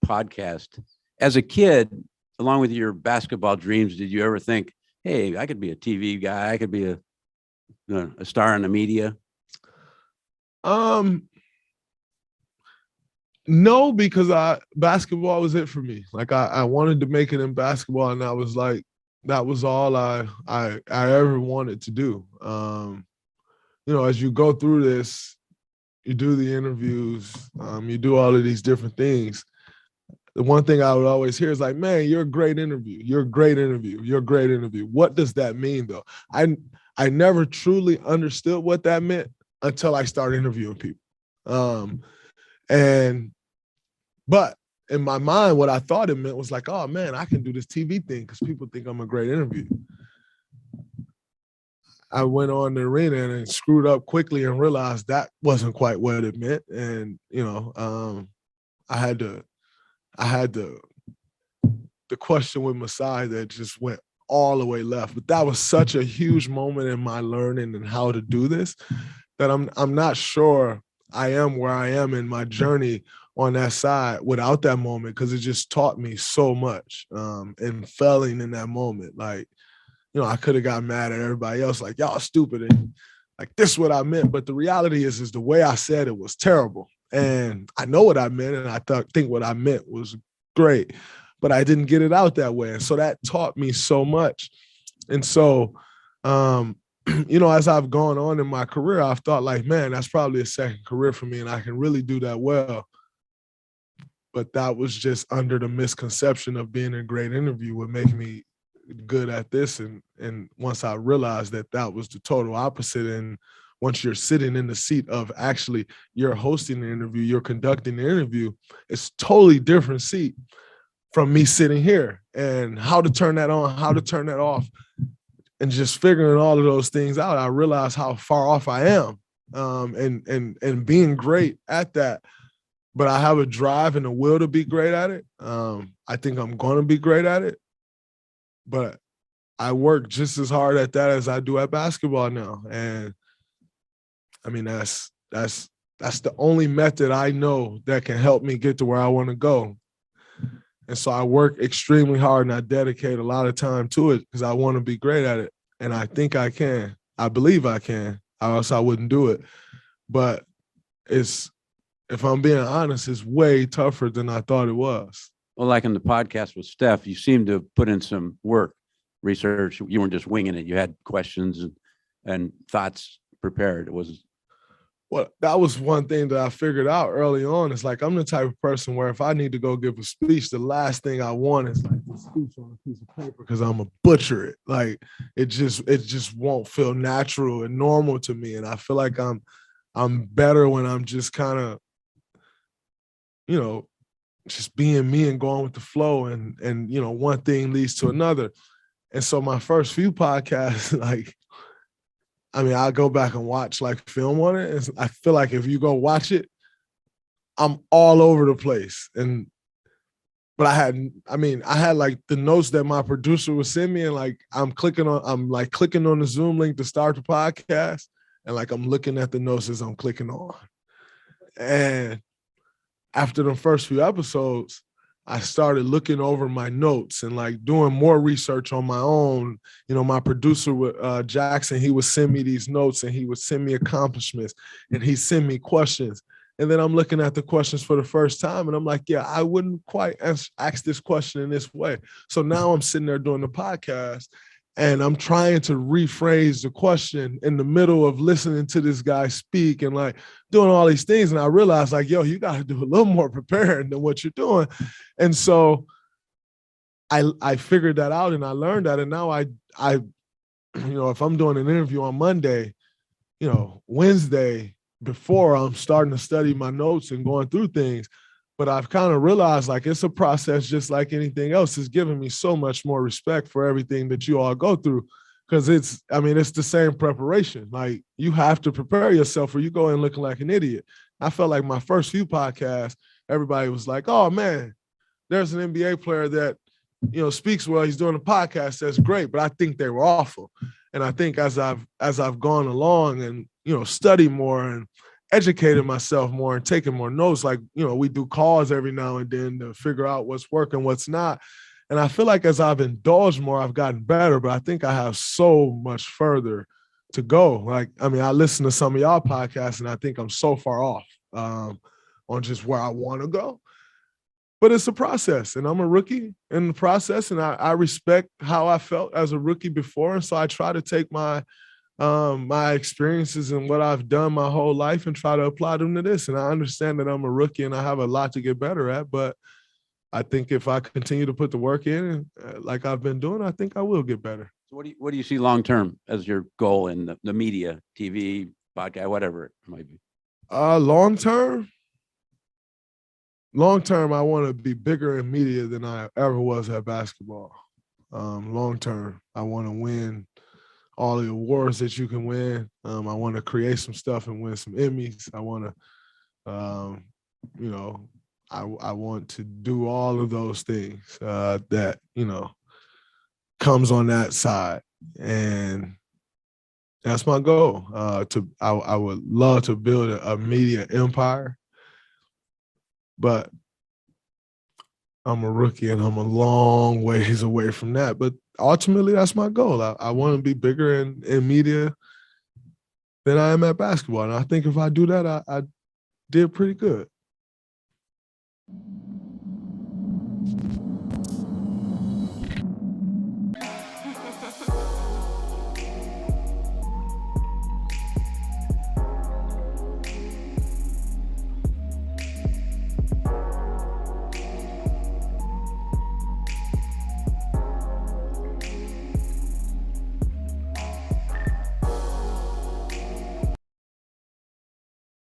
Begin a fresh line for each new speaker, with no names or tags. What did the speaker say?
podcast. As a kid, along with your basketball dreams, did you ever think, hey, I could be a TV guy, I could be a star in the media?
No, because basketball was it for me. Like I wanted to make it in basketball, and that was all I ever wanted to do. As you go through this, you do the interviews, you do all of these different things. The one thing I would always hear is like, man, you're a great interview. You're a great interview. You're a great interview. What does that mean, though? I never truly understood what that meant until I started interviewing people. But in my mind, what I thought it meant was like, oh man, I can do this TV thing because people think I'm a great interview. I went on the arena and screwed up quickly and realized that wasn't quite what it meant. And, I had the question with Masai that just went all the way left. But that was such a huge moment in my learning and how to do this that I'm not sure I am where I am in my journey on that side without that moment, because it just taught me so much and failing in that moment. Like, I could have got mad at everybody else, like, y'all stupid, and like, this is what I meant. But the reality is the way I said it was terrible. And I know what I meant, and I think what I meant was great, but I didn't get it out that way. And so that taught me so much. And so, as I've gone on in my career, I've thought like, man, that's probably a second career for me, and I can really do that well. But that was just under the misconception of being a great interview would make me good at this. And once I realized that was the total opposite, and once you're sitting in the seat of actually you're hosting the interview, you're conducting the interview, it's totally different seat from me sitting here, and how to turn that on, how to turn that off, and just figuring all of those things out. I realized how far off I am, and being great at that. But I have a drive and a will to be great at it. I think I'm going to be great at it. But I work just as hard at that as I do at basketball now. And I mean, that's the only method I know that can help me get to where I want to go. And so I work extremely hard, and I dedicate a lot of time to it because I want to be great at it. And I think I can. I believe I can, or else I wouldn't do it. But if I'm being honest, it's way tougher than I thought it was.
Well, like in the podcast with Steph, you seem to put in some work, research. You weren't just winging it. You had questions and thoughts prepared.
Well, that was one thing that I figured out early on. It's like, I'm the type of person where if I need to go give a speech, the last thing I want is like the speech on a piece of paper, because I'm a butcher it. Like it just won't feel natural and normal to me. And I feel like I'm better when I'm just kind of, just being me and going with the flow, and one thing leads to another. And so my first few podcasts, I'll go back and watch like film on it. And I feel like if you go watch it, I'm all over the place. But I had like the notes that my producer would send me, and like I'm clicking on the Zoom link to start the podcast, and like I'm looking at the notes as I'm clicking on. And after the first few episodes, I started looking over my notes and like doing more research on my own. My producer, Jackson, he would send me these notes, and he would send me accomplishments, and he'd send me questions. And then I'm looking at the questions for the first time, and I'm like, yeah, I wouldn't quite ask this question in this way. So now I'm sitting there doing the podcast, and I'm trying to rephrase the question in the middle of listening to this guy speak and like doing all these things. And I realized like, yo, you got to do a little more preparing than what you're doing. And so I figured that out, and I learned that. And now I if I'm doing an interview on Monday, Wednesday before, I'm starting to study my notes and going through things. But I've kind of realized like it's a process just like anything else. It's given me so much more respect for everything that you all go through, because it's the same preparation. Like you have to prepare yourself or you go in looking like an idiot. I felt like my first few podcasts, everybody was like, oh man, there's an NBA player that, speaks well. He's doing a podcast. That's great. But I think they were awful. And I think as I've gone along and, study more educating myself more and taking more notes. Like, we do calls every now and then to figure out what's working, what's not. And I feel like as I've indulged more, I've gotten better, but I think I have so much further to go. Like, I mean, I listen to some of y'all podcasts and I think I'm so far off on just where I want to go. But it's a process, and I'm a rookie in the process, and I respect how I felt as a rookie before. And so I try to take my experiences and what I've done my whole life and try to apply them to this. And I understand that I'm a rookie and I have a lot to get better at, but I think if I continue to put the work in like I've been doing, I think I will get better.
So what do you see long term as your goal in the media, TV, podcast, whatever it might be?
Long term, I want to be bigger in media than I ever was at basketball. Long term, I want to win all the awards that you can win. I want to create some stuff and win some Emmys. I want to, I want to do all of those things that, comes on that side. And that's my goal. I would love to build a media empire, but I'm a rookie and I'm a long ways away from that. But ultimately, that's my goal. I want to be bigger in media than I am at basketball. And I think if I do that, I did pretty good.